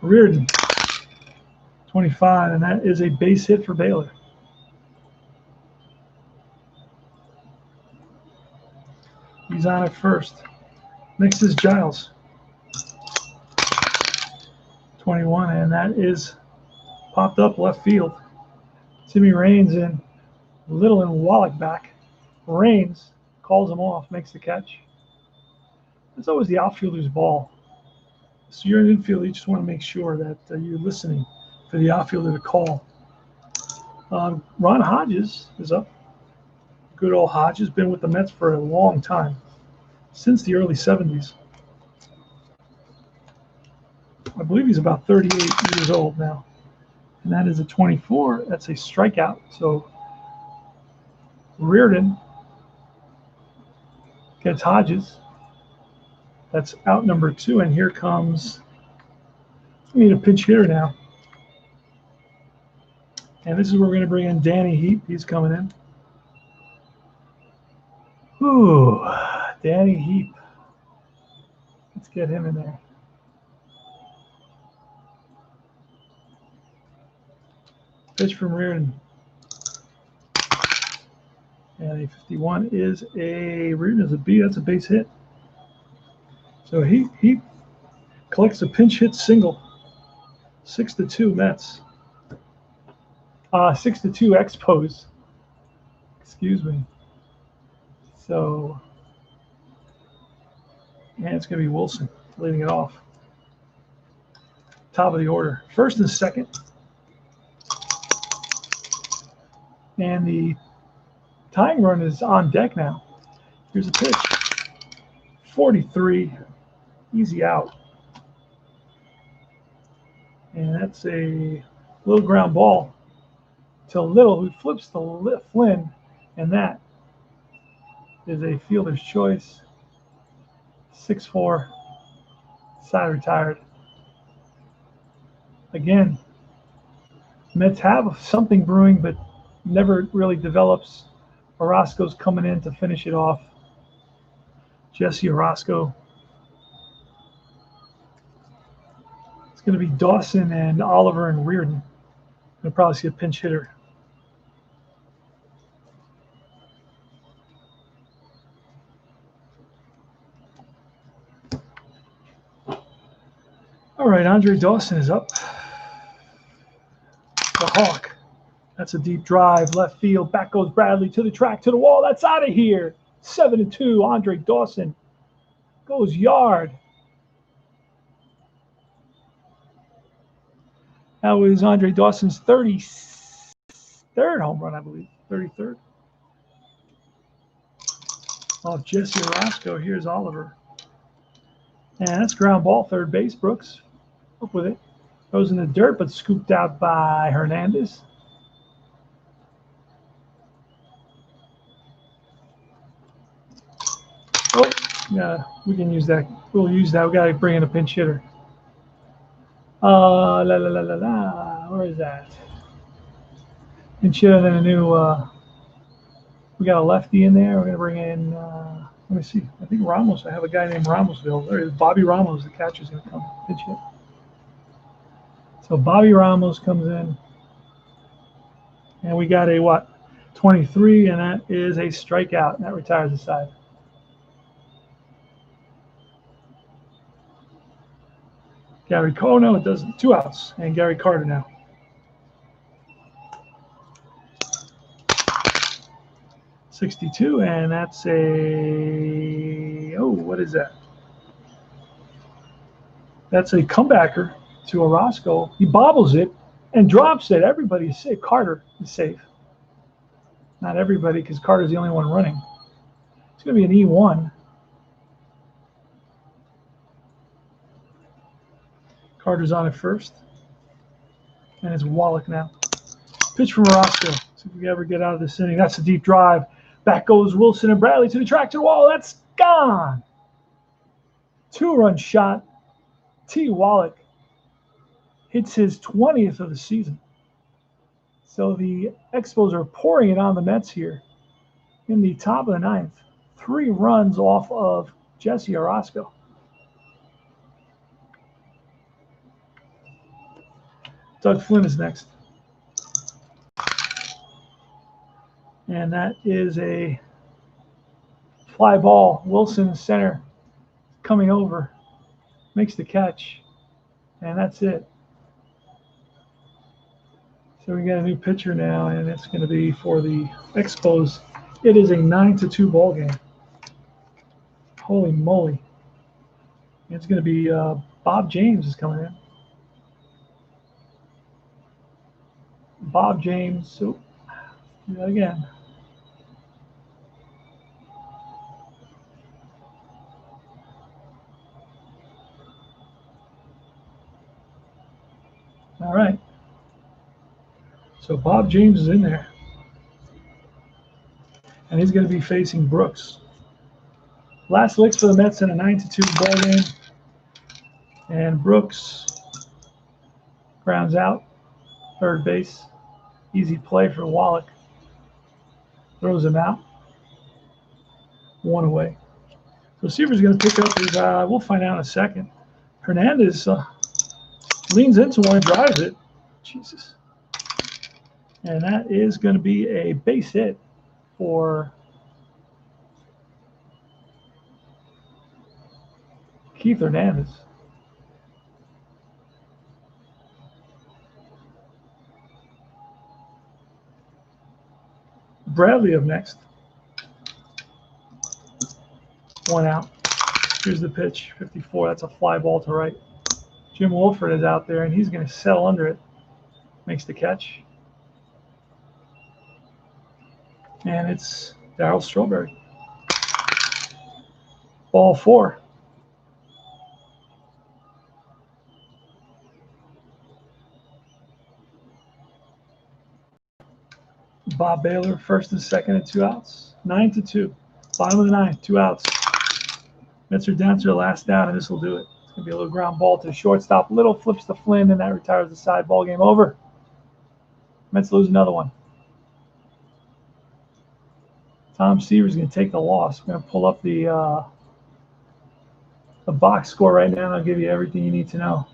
Reardon. 25, and that is a base hit for Baylor. He's on at first. Next is Giles. 21, and that is popped up left field. Timmy Raines in. Little and Wallach back. Raines calls him off, makes the catch. It's always the outfielder's ball. So you're an infielder. You just want to make sure that you're listening for the outfielder to call. Ron Hodges is up. Good old Hodges, been with the Mets for a long time, since the early 70s. I believe he's about 38 years old now. And that is a 24. That's a strikeout. So Reardon gets Hodges. That's out number 2. And here comes, we need a pinch hitter now. And this is where we're going to bring in Danny Heap. He's coming in. Ooh, Danny Heap. Let's get him in there. Pitch from Reardon. And a 51 is a Reardon is a B. That's a base hit. So he collects a pinch hit single. 6-2 Mets. 6-2 Expos. Excuse me. So, and it's going to be Wilson leading it off. Top of the order. First and second. And the tying run is on deck now. Here's a pitch. 43. Easy out. And that's a little ground ball to Little, who flips to Flynn. And that is a fielder's choice. 6-4. Side retired. Again, Mets have something brewing, but never really develops. Orozco's coming in to finish it off. Jesse Orozco. It's going to be Dawson and Oliver and Reardon. We'll probably see a pinch hitter. All right, Andre Dawson is up. The Hawk. That's a deep drive, left field. Back goes Bradley to the track, to the wall. That's out of here. 7-2. Andre Dawson goes yard. That was Andre Dawson's 33rd home run, I believe. 33rd. Off Jesse Orozco. Here's Oliver. And that's ground ball, third base. Brooks up with it. Goes in the dirt, but scooped out by Hernandez. Oh, yeah, we can use that. We'll use that. We got to bring in a pinch hitter. Where is that? Pinch hitter, then a new. We got a lefty in there. We're going to bring in. Let me see. I think Ramos. I have a guy named Ramosville. There is Bobby Ramos. The catcher's going to come pinch hit. So Bobby Ramos comes in. And we got a what? 23, and that is a strikeout. And that retires the side. Gary Carter. Oh, no, it doesn't. 2 outs. And Gary Carter now. .62, and that's a, oh, what is that? That's a comebacker to Orozco. He bobbles it and drops it. Everybody's safe. Carter is safe. Not everybody, because Carter's the only one running. It's going to be an E1. Carter's on at first. And it's Wallach now. Pitch from Orozco. See if we ever get out of this inning. That's a deep drive. Back goes Wilson and Bradley to the track, to the wall. That's gone. 2-run shot. T. Wallach hits his 20th of the season. So the Expos are pouring it on the Mets here in the top of the 9th. 3 runs off of Jesse Orozco. Doug Flynn is next. And that is a fly ball. Wilson, center, coming over, makes the catch, and that's it. So we got a new pitcher now, and it's going to be for the Expos. It is a 9-2 ball game. Holy moly. It's going to be Bob James is coming in. Bob James. Oh, do that again. All right. So Bob James is in there. And he's going to be facing Brooks. Last licks for the Mets in a 9-2 ball game. And Brooks grounds out, third base. Easy play for Wallach. Throws him out. One away. So Seaver's going to pick up his, we'll find out in a second. Hernandez leans into one and drives it. Jesus. And that is going to be a base hit for Keith Hernandez. Bradley up next. One out. Here's the pitch, 54. That's a fly ball to right. Jim Wolford is out there, and he's going to settle under it. Makes the catch. And it's Darryl Strawberry. Ball 4. Bob Baylor, first and second and 2 outs. 9-2. Bottom of the 9th, 2 outs. Mets are down to the last down, and this will do it. It's going to be a little ground ball to the shortstop. Little flips to Flynn, and that retires the side. Ball game over. Mets lose another one. Tom Seaver's going to take the loss. I'm going to pull up the box score right now, and I'll give you everything you need to know.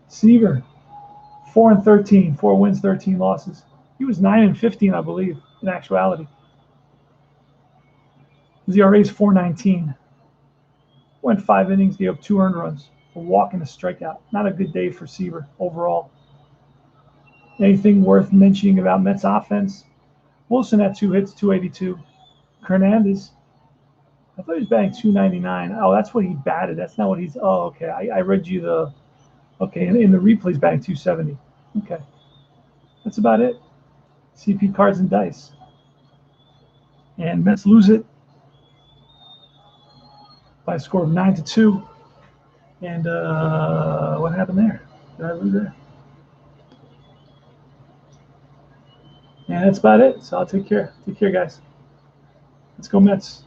Seaver, 4-13, 4 wins, 13 losses. He was 9-15, I believe, in actuality. His ERA is 4.19. Went 5 innings, gave up 2 earned runs, a walk and a strikeout. Not a good day for Seaver overall. Anything worth mentioning about Mets offense? Wilson had 2 hits, 282. Hernandez, I thought he was batting 299. Oh, that's what he batted. That's not what he's. Oh, okay. I read you the. Okay, in the replay, he's batting 270. Okay, that's about it. CP cards and dice. And Mets lose it by a score of 9-2. And what happened there? Did I lose there? And that's about it. So I'll take care. Take care, guys. Let's go Mets.